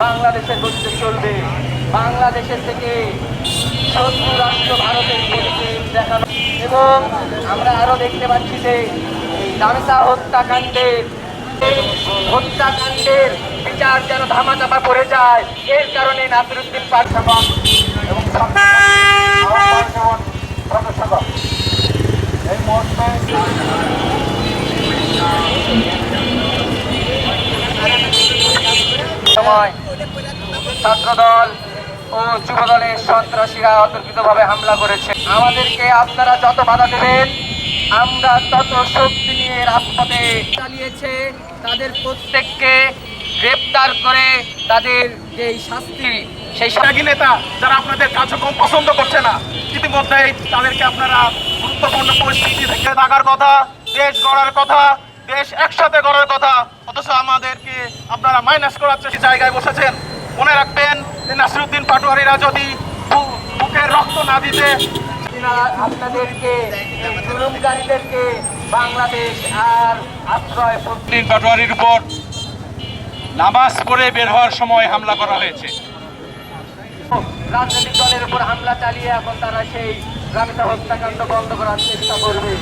বাংলাদেশের গতিতে চলবে। বাংলাদেশের থেকে শত্রু রাষ্ট্র ভারতের পরিচয় দেখানো এবং আমরা আরো দেখতে পাচ্ছি যে দামিসা হত্যাকাণ্ডের বিচার যেন ধামাচাপা পড়ে যায়। এর কারণে নাসিরউদ্দিন পাঠক এবং এই মুহূর্তে সময় ছাত্রদল ও যুবদলের সন্ত্রাসীরা অতর্কিতভাবে হামলা করেছে। আমাদেরকে আপনারা যত বাধা দেবেন আমরা তত শক্তি নিয়ে রাজপথে চালিয়েছে। তাদের প্রত্যেককে গ্রেপ্তার করে তাদের যে শাস্তি সেই ত্যাগী নেতা যারা আপনাদের কার্যক্রম পছন্দ করছে না, ইতিমধ্যে তাদেরকে আপনারা গুরুত্বপূর্ণ পরিস্থিতি থেকে থাকার কথা, দেশ গড়ার কথা, দেশ একসাথে গড়ার কথা, অথচ আমাদেরকে আপনারা মাইনাস করার চেষ্টা জায়গায় বসেছেন। মনে রাখবেন যে নাসিরউদ্দিন পাটোয়ারিরা যদি বুকের রক্ত না দিতে আপনাদেরকে জুলুমকারীদেরকে বাংলাদেশ আর আশ্রয় পাটোয়ারির উপর নামাজ পড়ে বের হওয়ার সময় হামলা করা হয়েছে। রাজনৈতিক দলের উপর হামলা চালিয়ে এখন তারা সেই দামিসা হত্যাকাণ্ড বন্ধ করার চেষ্টা করবে।